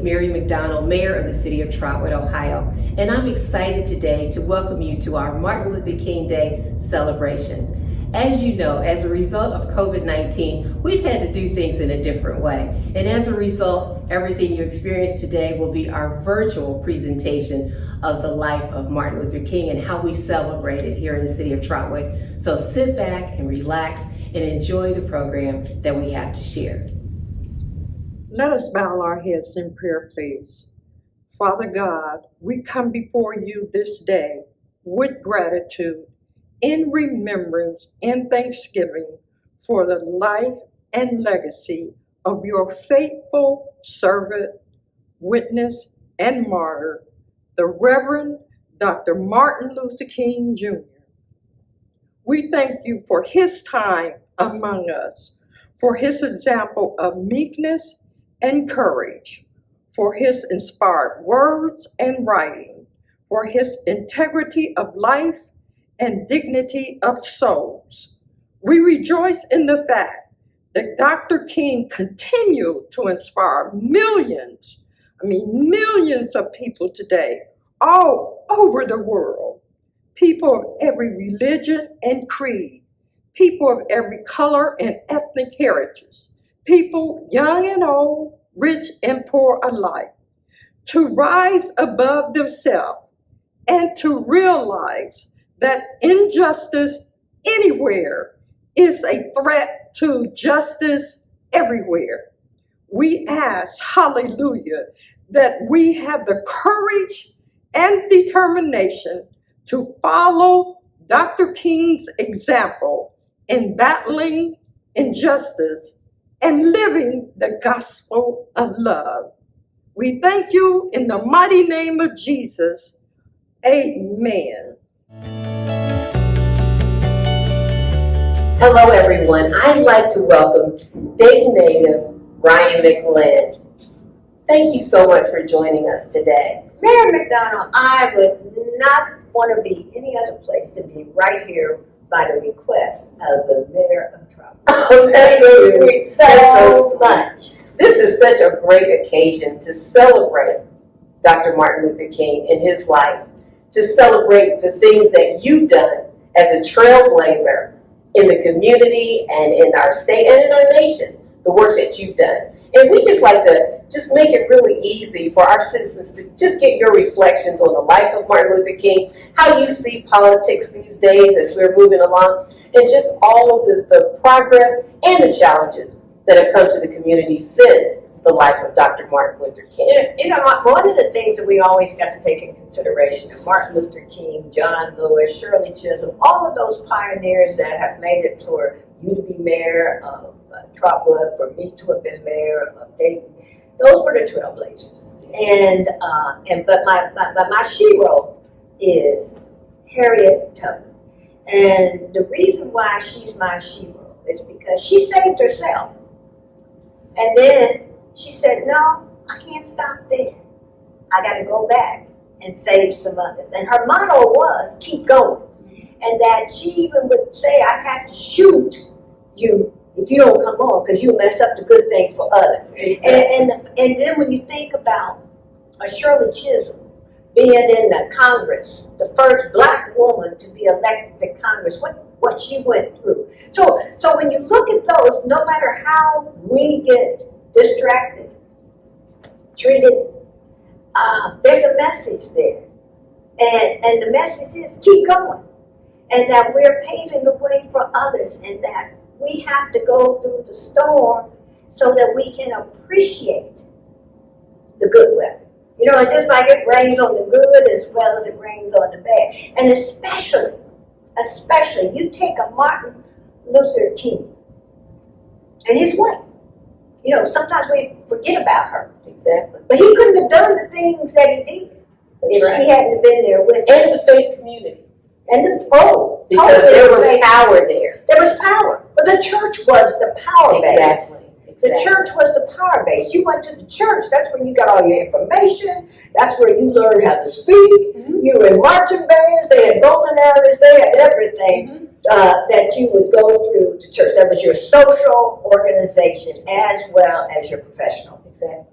Mary McDonald, Mayor of the City of Trotwood, Ohio, and I'm excited today to welcome you to our Martin Luther King Day celebration. As you know, as a result of COVID-19, we've had to do things in a different way, and as a result, everything you experience today will be our virtual presentation of the life of Martin Luther King and how we celebrate it here in the City of Trotwood. So sit back and relax and enjoy the program that we have to share. Let us bow our heads in prayer, please. Father God, we come before you this day with gratitude, in remembrance and thanksgiving for the life and legacy of your faithful servant, witness, and martyr, the Reverend Dr. Martin Luther King Jr. We thank you for his time among us, for his example of meekness and courage, for his inspired words and writing, for his integrity of life and dignity of souls. We rejoice in the fact that Dr. King continued to inspire millions of people today, all over the world, people of every religion and creed, people of every color and ethnic heritage, people young and old, rich and poor alike, to rise above themselves and to realize that injustice anywhere is a threat to justice everywhere. We ask, hallelujah, that we have the courage and determination to follow Dr. King's example in battling injustice and living the gospel of love. We thank you in the mighty name of Jesus. Amen. Hello everyone, I'd like to welcome Dayton Mayor Rhine McLin. Thank you so much for joining us today. Mayor McDonald, I would not want to be any other place to be right here by the request of the Mayor of Trotwood. Oh, that's so sweet. So much. This is such a great occasion to celebrate Dr. Martin Luther King and his life, to celebrate the things that you've done as a trailblazer in the community and in our state and in our nation, the work that you've done. And we just like to just make it really easy for our citizens to just get your reflections on the life of Martin Luther King, how you see politics these days as we're moving along, and just all of the progress and the challenges that have come to the community since the life of Dr. Martin Luther King. You know, one of the things that we always got to take in consideration is Martin Luther King, John Lewis, Shirley Chisholm, all of those pioneers that have made it for you to be mayor of Trotwood, for me to have been mayor of Dayton. Those were the trailblazers. But my shero is Harriet Tubman. And the reason why she's my shero is because she saved herself. And then she said, no, I can't stop there. I got to go back and save some others. And her motto was, keep going. And that she even would say, I have to shoot you if you don't come on, because you'll mess up the good thing for others. Exactly. And then when you think about a Shirley Chisholm being in the Congress, the first black woman to be elected to Congress, what she went through. So when you look at those, no matter how we get distracted, treated, there's a message there. And the message is keep going. And that we're paving the way for others, and that we have to go through the storm so that we can appreciate the good weather. You know, it's just like it rains on the good as well as it rains on the bad. And especially, you take a Martin Luther King and his wife. You know, sometimes we forget about her. Exactly. But he couldn't have done the things that he did if she hadn't been there with him. And the faith community. Because there was power there. There was power. But the church was the power base. Exactly. The church was the power base. You went to the church. That's where you got all your information. That's where you learned how to speak. Mm-hmm. You were in marching bands. They had bowling alleys. They had everything that you would go through the church. That was your social organization as well as your professional. Exactly.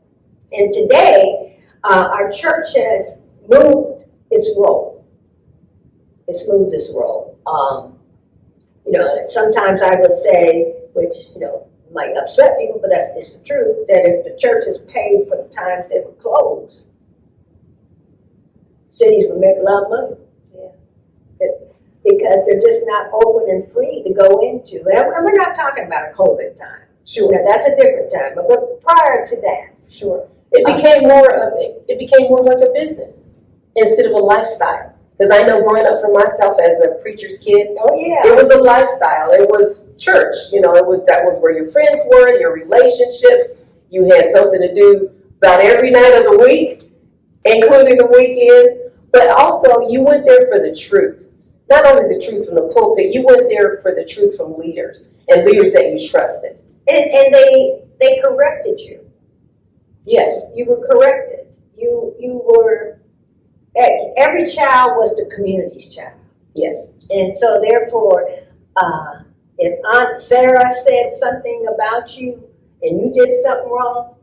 And today, our church has moved its role. It's moved its role. Sometimes I would say, which, might upset people, but it's the truth, that if the church is paid for the times they were closed, cities would make a lot of money. Because they're just not open and free to go into. And we're not talking about a COVID time. Sure. Now, that's a different time. But prior to that, Sure. It became more like a business instead of a lifestyle. Because I know growing up for myself as a preacher's kid, oh yeah, it was a lifestyle. It was church. That was where your friends were, your relationships. You had something to do about every night of the week, including the weekends. But also, you went there for the truth. Not only the truth from the pulpit, you went there for the truth from leaders and leaders that you trusted. And they corrected you. Yes. You were corrected. You were, every child was the community's child. Yes. And so therefore, if Aunt Sarah said something about you and you did something wrong,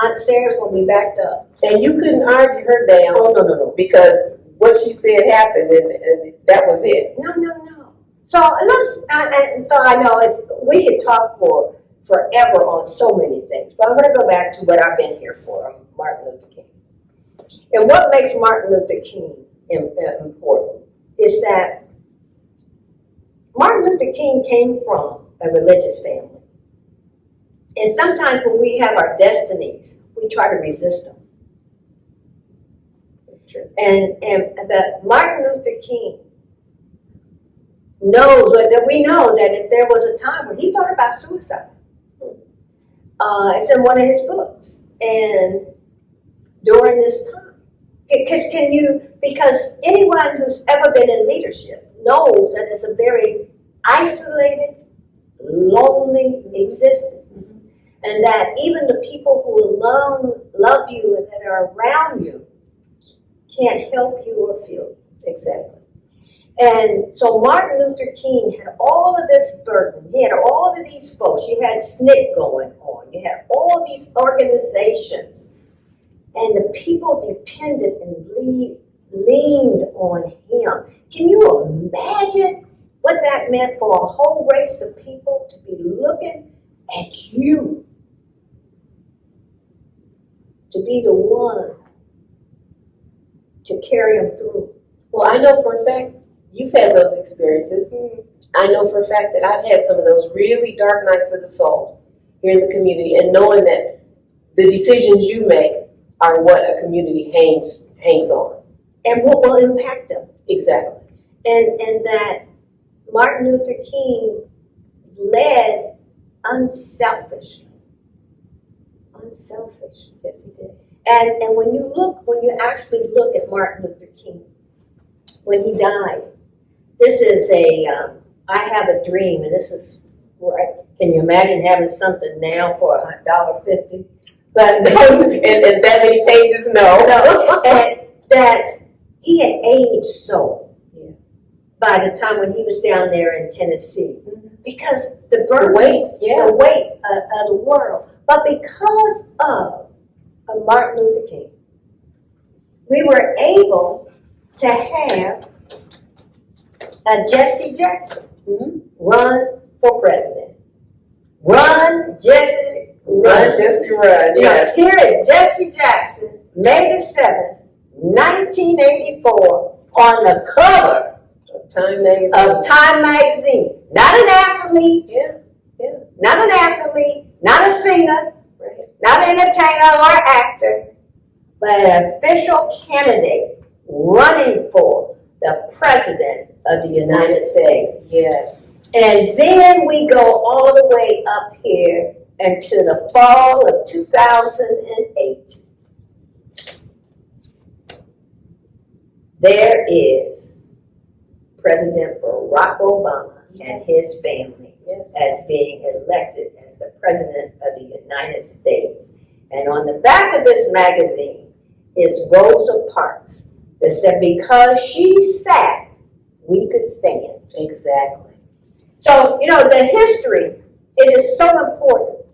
Aunt Sarah's going to be backed up. And you couldn't argue her down. Oh, no. Because what she said happened and that was it. No. So I know we could talk forever on so many things, but I'm going to go back to what I've been here for, Martin Luther King. And what makes Martin Luther King important is that Martin Luther King came from a religious family. And sometimes when we have our destinies, we try to resist them. That's true. And that Martin Luther King knows that we know that if there was a time when he thought about suicide. It's in one of his books. And during this time, because anyone who's ever been in leadership knows that it's a very isolated, lonely existence. And that even the people who love you and that are around you can't help you or feel you. Exactly. And so Martin Luther King had all of this burden. He had all of these folks. You had SNCC going on. You had all these organizations. And the people depended and leaned on him. Can you imagine what that meant for a whole race of people to be looking at you? To be the one to carry them through. Well, I know for a fact you've had those experiences. I know for a fact that I've had some of those really dark nights of the soul here in the community, and knowing that the decisions you make are what a community hangs on. And what will impact them. Exactly. And that Martin Luther King led unselfishly. Unselfishly. Yes, he did. And when you actually look at Martin Luther King, when he died, this is I have a dream, and this is where can you imagine having something now for $1.50? But and that many pages, no. and that he had aged so by the time when he was down there in Tennessee, because the weight of the world. But because of Martin Luther King, we were able to have Jesse Jackson run for president. Run, Jesse, run. Yes. Here is Jesse Jackson, May the 7th, 1984, on the cover of Time Magazine. Not an athlete. Not an athlete. Not a singer. Not an entertainer or actor. But an official candidate running for the president of the United States. Yes. And then we go all the way up here into the fall of 2008. There is President Barack Obama and his family as being elected as the president of the United States. And on the back of this magazine is Rosa Parks that said, because she sat, we could stand. Exactly. So, the history, it is so important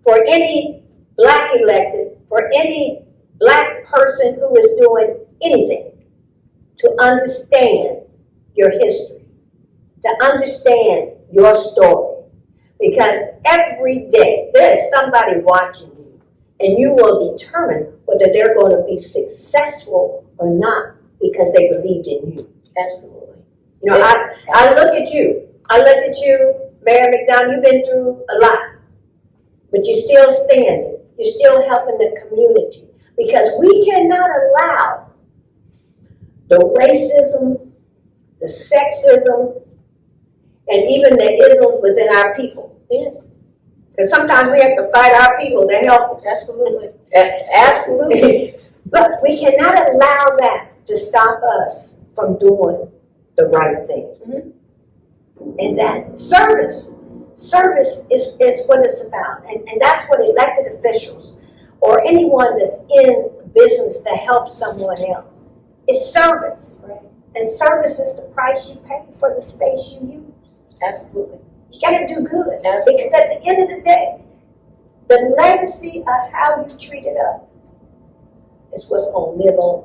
for any black elected for any black person who is doing anything to understand your history, to understand your story. Because every day there is somebody watching you, and you will determine whether they're going to be successful or not because they believed in you. Absolutely. You know, I look at you. I look at you, Mayor McDonald, you've been through a lot, but you're still standing. You're still helping the community, because we cannot allow the racism, the sexism, and even the isms within our people. Yes. Because sometimes we have to fight our people to help them. Absolutely. Absolutely. But we cannot allow that to stop us from doing the right thing. Mm-hmm. And that service is what it's about. And that's what elected officials or anyone that's in business to help someone else, it's service. Right. And service is the price you pay for the space you use. Absolutely. You gotta do good. Absolutely. Because at the end of the day, the legacy of how you've treated us is what's gonna live on.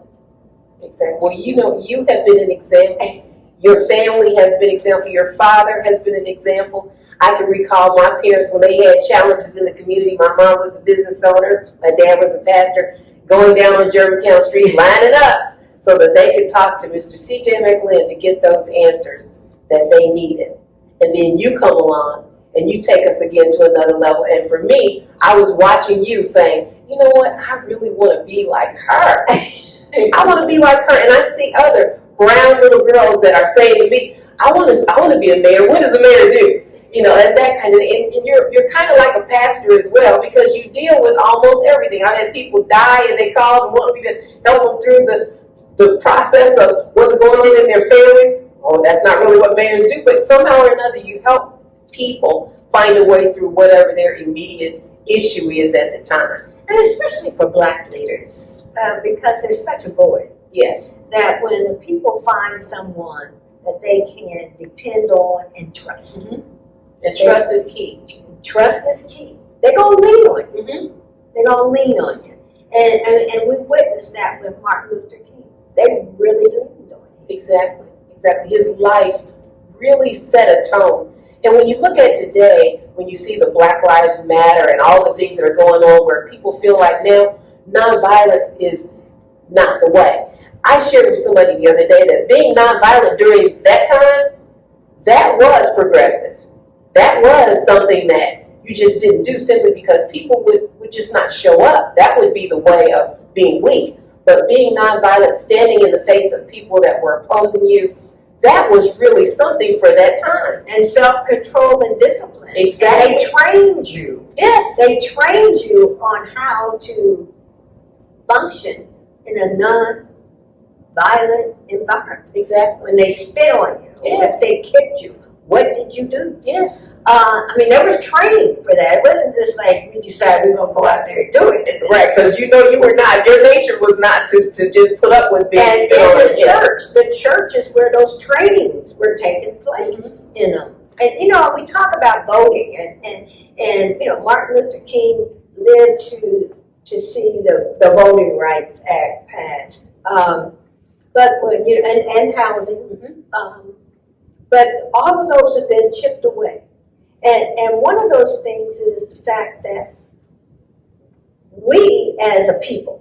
Exactly. Well, you know, you have been an example. Your family has been an example. Your father has been an example. I can recall my parents when they had challenges in the community. My mom was a business owner. My dad was a pastor. Going down on Germantown Street, lining up so that they could talk to Mr. C.J. McLin to get those answers that they needed. And then you come along and you take us again to another level. And for me, I was watching you saying, you know what, I really want to be like her. I want to be like her. And I see other brown little girls that are saying to me, I want to be a mayor. What does a mayor do? You know, and that kind of, and you're kind of like a pastor as well, because you deal with almost everything. I've had people die and they call and want me to help them through the process of what's going on in their families. Oh, that's not really what mayors do, but somehow or another you help people find a way through whatever their immediate issue is at the time. And especially for black leaders, because there's such a void. Yes. That when the people find someone that they can depend on and trust. Mm-hmm. And trust is key. Trust is key. They're going to lean on you. Mm-hmm. They're going to lean on you. And we witnessed that with Martin Luther King. They really leaned on him. Exactly. His life really set a tone. And when you look at today, when you see the Black Lives Matter and all the things that are going on where people feel like now nonviolence is not the way. I shared with somebody the other day that being nonviolent during that time, that was progressive. That was something that you just didn't do simply because people would just not show up. That would be the way of being weak. But being nonviolent, standing in the face of people that were opposing you, that was really something for that time. And self-control and discipline. Exactly. And they trained you. Yes. They trained you on how to function in a non-violent environment. Exactly. When they spit on you, Yes. when they kicked you, what did you do? Yes. I mean, there was training for that. It wasn't just like we decided we're going to go out there and do it. Right, because you know you were not, your nature was not to just put up with being And spit on. in the church is where those trainings were taking place, you know. And, you know, we talk about voting, and you know, Martin Luther King lived to see the Voting Rights Act passed. But when, you know, and housing, but all of those have been chipped away. And one of those things is the fact that we as a people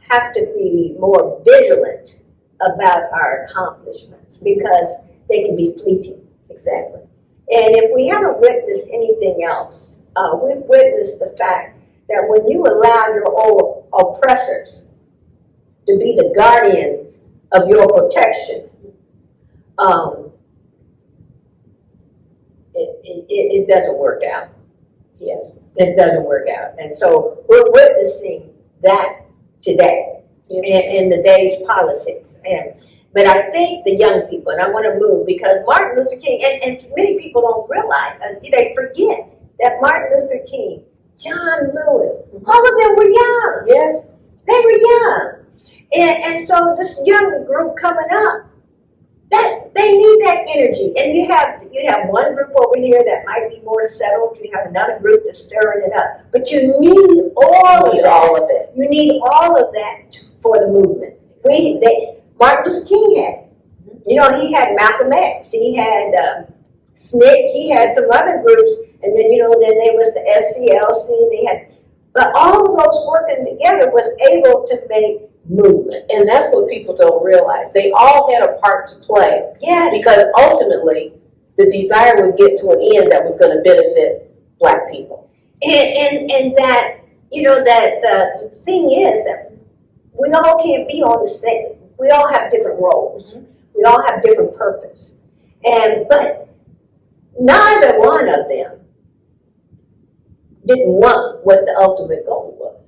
have to be more vigilant about our accomplishments because they can be fleeting. Exactly. And if we haven't witnessed anything else, we've witnessed the fact that when you allow your old oppressors to be the guardians of your protection, it doesn't work out. Yes. It doesn't work out. And so we're witnessing that today in the day's politics. But I think the young people, and I want to move because Martin Luther King, and many people don't realize, they forget that Martin Luther King, John Lewis, all of them were young. Yes. They were young. And so this young group coming up, that they need that energy, and you have one group over here that might be more settled. You have another group that's stirring it up. But you need all of it. You need all of that for the movement. Martin Luther King had it. You know, he had Malcolm X. He had SNCC. He had some other groups, and then then there was the SCLC. They had, but all of those working together was able to make movement. And that's what people don't realize. They all had a part to play. Yes. Because ultimately, the desire was get to an end that was going to benefit Black people. And that, that the thing is that we all can't be on the same. We all have different roles. Mm-hmm. We all have different purpose. But neither one of them didn't want what the ultimate goal was.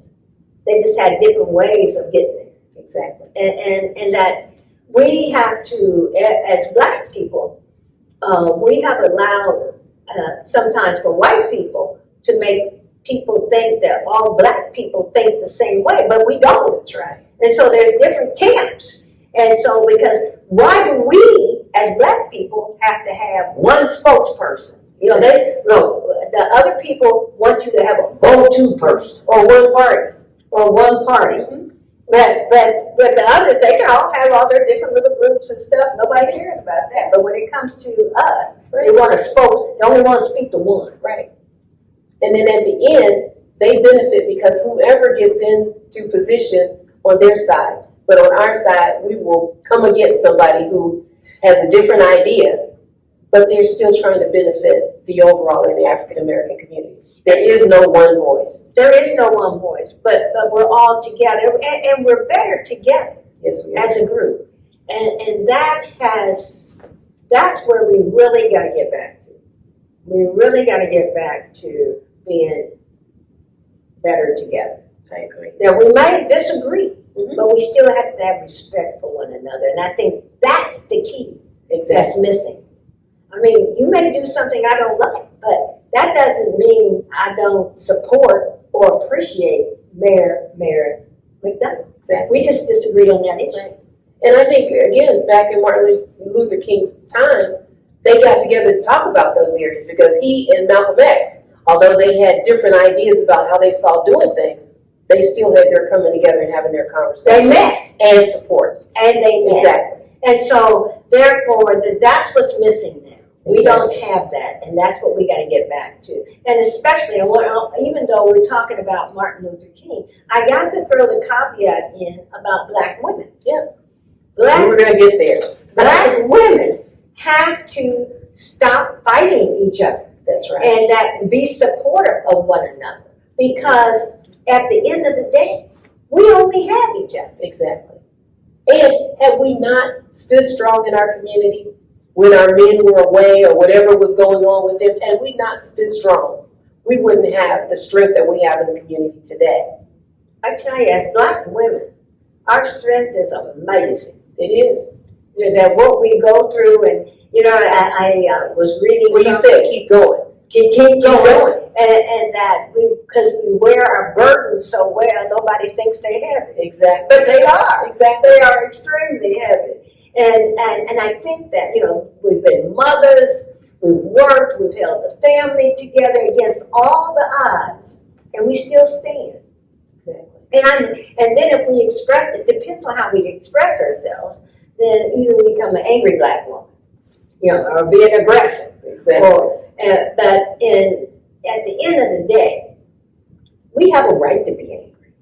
They just had different ways of getting there. Exactly. And that we have to, as Black people, we have allowed sometimes for white people to make people think that all Black people think the same way, but we don't. That's right. And so there's different camps. And so because why do we, as Black people, have to have one spokesperson? The other people want you to have a go-to person or one party. Mm-hmm. But the others, they can all have all their different little groups and stuff. Nobody cares about that. But when it comes to us, they want to they only want to speak to one. Right. And then at the end, they benefit because whoever gets into position on their side, but on our side, we will come against somebody who has a different idea, but they're still trying to benefit the overall in the African American community. There is no one voice. There is no one voice, but we're all together, and we're better together. Yes, we are. As a group, and that's where we really got to get back to. We really got to get back to being better together. I agree. Now we might disagree, mm-hmm. but we still have to have respect for one another, and I think that's the key. Exactly. That's missing. I mean, you may do something I don't like, but that doesn't mean I don't support or appreciate Mayor McDonald. Exactly. We just disagreed on that issue. Right. And I think, again, back in Martin Luther King's time, they got together to talk about those areas because he and Malcolm X, although they had different ideas about how they saw doing things, they still had their coming together and having their conversation. They met. And support. And they met. Exactly. And so, therefore, that's what's missing now. We don't have that, and that's what we got to get back to. And especially, even though we're talking about Martin Luther King, I got to throw the caveat in about Black women. Yeah. We're going to get there. Black women have to stop fighting each other. That's right. And that be supportive of one another. Because at the end of the day, we only have each other. Exactly. And have we not stood strong in our community when our men were away or whatever was going on with them? Had we not stood strong, we wouldn't have the strength that we have in the community today. I tell you, as Black women, our strength is amazing. It is. That what we go through, and I was reading. Well, you said keep going. Keep going. And that because we wear our burdens so well, nobody thinks they heavy. Exactly. But they are. Exactly. They are extremely heavy. And I think that, we've been mothers, we've worked, we've held the family together against all the odds, and we still stand. Exactly. And then if we express, it depends on how we express ourselves, then either we become an angry Black woman, or being aggressive. Exactly. But at the end of the day, we have a right to be angry.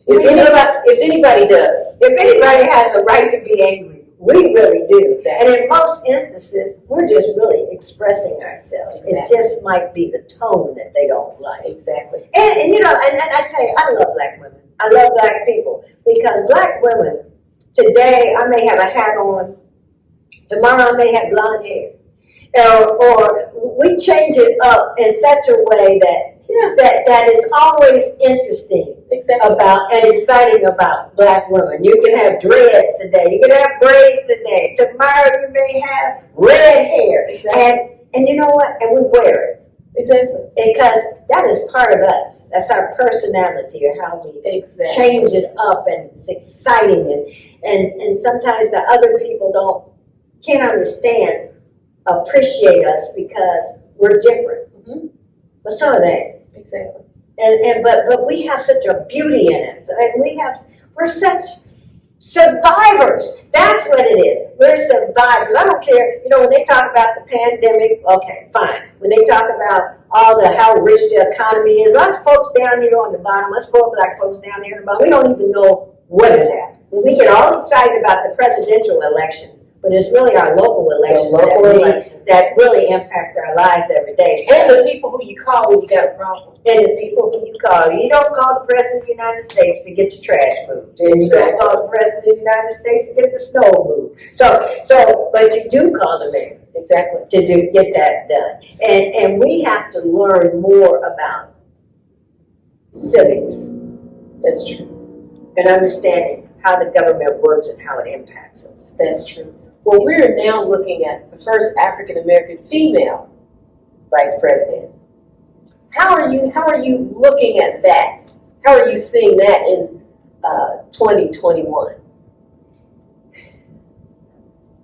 If anybody does. If anybody has a right to be angry, we really do. Exactly. And in most instances, we're just really expressing ourselves. Exactly. It just might be the tone that they don't like. Exactly. And I tell you, I love Black women. I love Black people. Because Black women, today I may have a hat on, tomorrow I may have blonde hair. Or we change it up in such a way that is always interesting. Exactly. About and exciting about Black women. You can have dreads today. You can have braids today. Tomorrow you may have red hair. Exactly. And you know what? And we wear it. Exactly. Because that is part of us. That's our personality, or how we change it up, and it's exciting, and sometimes the other people don't can't understand, appreciate us because we're different. Mhm. But some of that. Exactly. But we have such a beauty in it. And we're such survivors. That's what it is. We're survivors. I don't care, when they talk about the pandemic, okay, fine. When they talk about how rich the economy is, us folks down here on the bottom, us poor black folks down here on the bottom, we don't even know what has happened. We get all excited about the presidential elections, but it's really our local elections that really impact our lives every day. And the people who you call when you got a problem. And the people who you call. You don't call the President of the United States to get the trash moved. And you don't call the President of the United States to get the snow moved. But you do call the mayor. Exactly. To get that done. And we have to learn more about civics. That's true. And understanding how the government works and how it impacts us. That's true. Well, we're now looking at the first African American female vice president. How are you looking at that? How are you seeing that in 2021?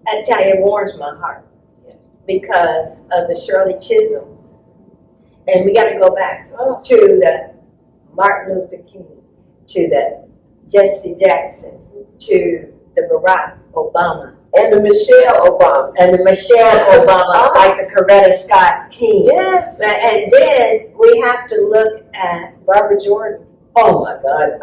I tell you, it warms my heart. Yes. Because of the Shirley Chisholms. And we got to go back to the Martin Luther King, to the Jesse Jackson, to the Barack Obama. And the Michelle Obama. And the Michelle Obama, like the Coretta Scott King. Yes. And then we have to look at Barbara Jordan. Oh my God.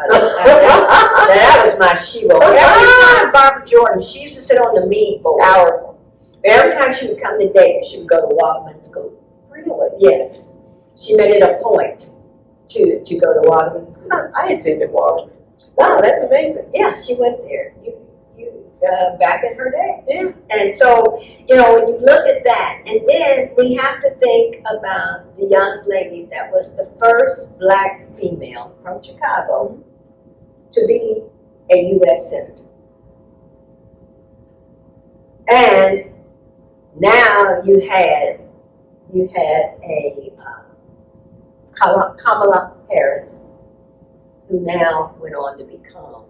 That was my Sheba. Every time Barbara Jordan, she used to sit on the mead bowl. Powerful. Every time she would come to Dayton, she would go to Walkman School. Really? Yes. She made it a point to go to Walkman School. I attended Walkman. Wow, that's amazing. Yeah, she went there. Back in her day. Yeah. And so, when you look at that, and then we have to think about the young lady that was the first black female from Chicago to be a U.S. Senator. And now you had a Kamala Harris, who now went on to become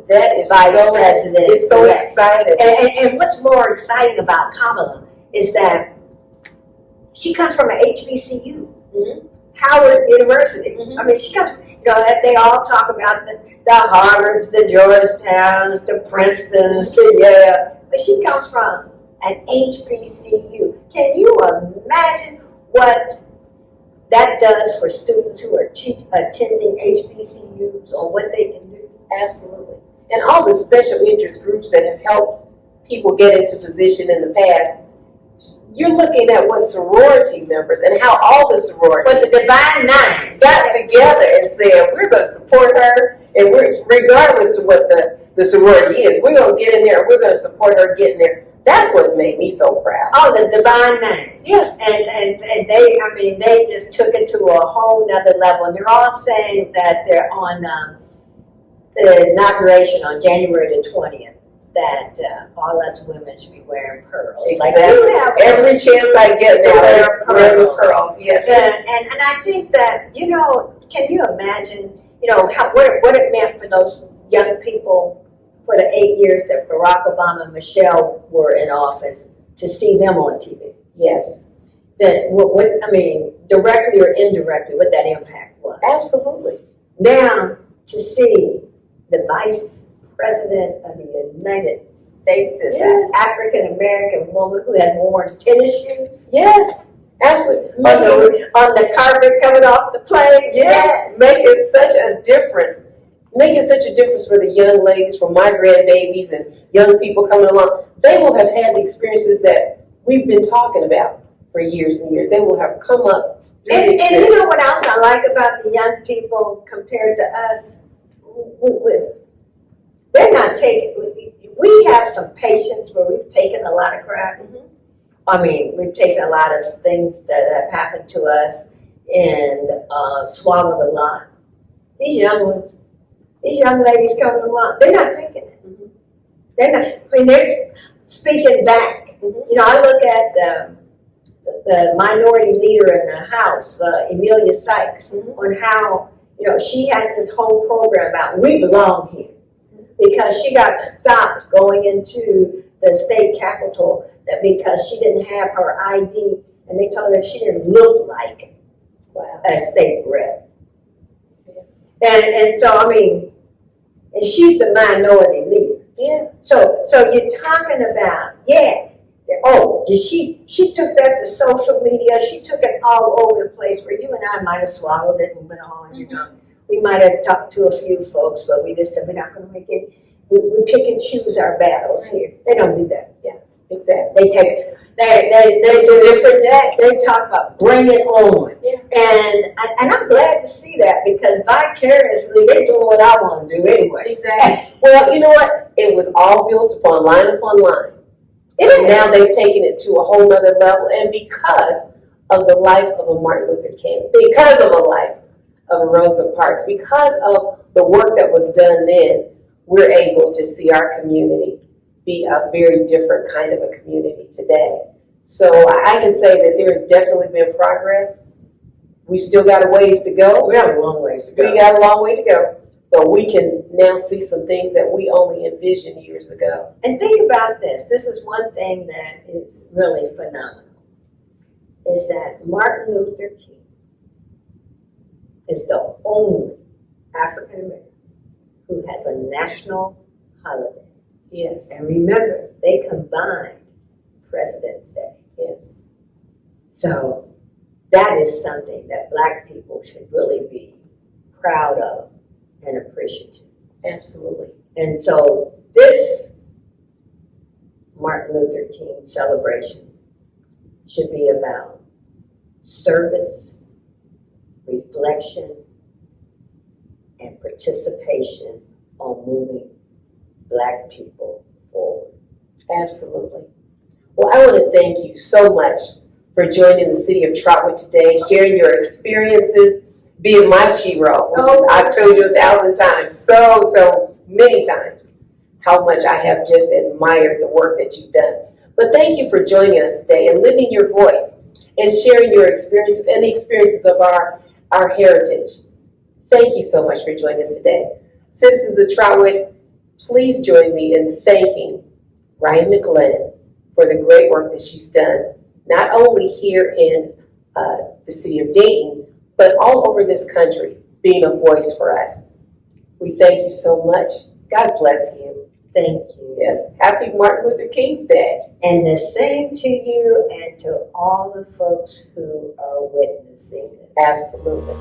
That is Vice so, President. it's so exciting. And what's more exciting about Kamala is that she comes from an HBCU, Howard University. She comes, they all talk about the Harvards, the Georgetowns, the Princetons, the Yale, but she comes from an HBCU. Can you imagine what that does for students who are attending HBCUs on what they can do? Absolutely. And all the special interest groups that have helped people get into position in the past, you're looking at what sorority members and how all the sororities, but the Divine Nine, got together and said, we're going to support her, and regardless of what the sorority is, we're going to get in there and we're going to support her getting there. That's what's made me so proud. Oh, the Divine Nine. Yes. And they just took it to a whole nother level. And they're all saying that they're on the inauguration on January the 20th, that all us women should be wearing pearls. Exactly. Like you have every chance I get to wear pearls. Yes. And I think that, can you imagine, what it meant for those young people for the 8 years that Barack Obama and Michelle were in office, to see them on TV? Yes. Directly or indirectly, what that impact was. Absolutely. Now, to see the Vice President of the United States is an African American woman who had worn tennis shoes. Yes, absolutely. On the carpet coming off the plane. Yes, making such a difference. Making such a difference for the young ladies, for my grandbabies and young people coming along. They will have had the experiences that we've been talking about for years and years. They will have come up. And you know what else I like about the young people compared to us? They're not taking, we have some patience where we've taken a lot of crap. We've taken a lot of things that have happened to us and swallowed a lot. These young ladies coming along, they're not taking it. They're not, they're speaking back. I look at the minority leader in the House, Emilia Sykes, on how, she has this whole program about we belong here. Because she got stopped going into the state capitol that because she didn't have her ID, and they told her she didn't look like a state rep. And so, I mean, and she's the minority leader. Yeah. So you're talking about, she took that to social media, she took it all over the place where you and I might have swallowed it and went on, you know. We might have talked to a few folks, but we just said, we're not gonna make it, we pick and choose our battles here. They don't do that. Yeah, exactly. They take, It's a different day. they talk about bring it on. Yeah. And I'm glad to see that because vicariously they're doing what I want to do anyway. Exactly. Well, you know what? It was all built upon line. And now they've taken it to a whole nother level. And because of the life of a Martin Luther King, because of the life of a Rosa Parks, because of the work that was done then, we're able to see our community be a very different kind of a community today. So I can say that there has definitely been progress. We still got a ways to go. We have a long ways to go. We got a long way to go. But we can now see some things that we only envisioned years ago. And think about this. This is one thing that is really phenomenal. Is that Martin Luther King is the only African American who has a national holiday. Yes. And remember, they combined President's Day. Yes. So that is something that Black people should really be proud of and appreciative. Absolutely. And so this Martin Luther King celebration should be about service, reflection, and participation on moving Black people forward. Absolutely. Well, I want to thank you so much for joining the city of Trotwood today, sharing your experiences, being my shero, which is, I've told you 1,000 times, so many times, how much I have just admired the work that you've done. But thank you for joining us today and lending your voice and sharing your experiences and the experiences of our heritage. Thank you so much for joining us today. Citizens of Trotwood, please join me in thanking Rhine McLin for the great work that she's done, not only here in the city of Dayton, but all over this country, being a voice for us. We thank you so much. God bless you. Thank you. Yes, happy Martin Luther King's Day. And the same to you and to all the folks who are witnessing this. Absolutely.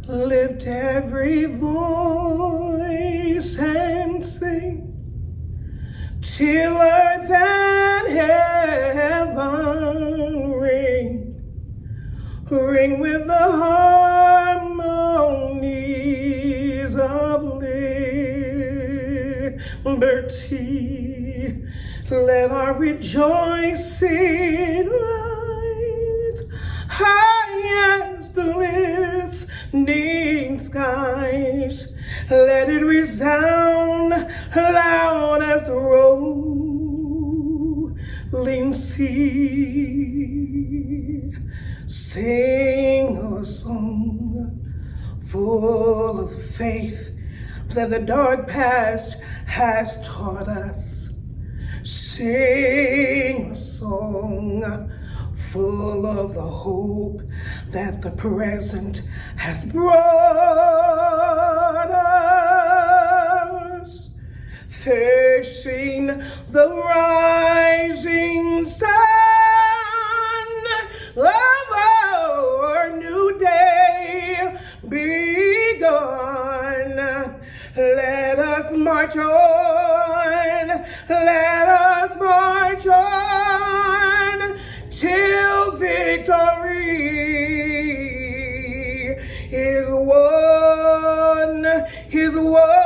Lift every voice and sing till earth and heaven ring, ring with the harmonies of liberty. Let our rejoicing rise high as the listening skies. Let it resound loud as the rolling sea. Sing a song full of faith that the dark past has taught us. Sing a song full of the hope that the present has brought us. Facing the rising sun of our new day begun. Let us march on, let us march on till victory is won, is won.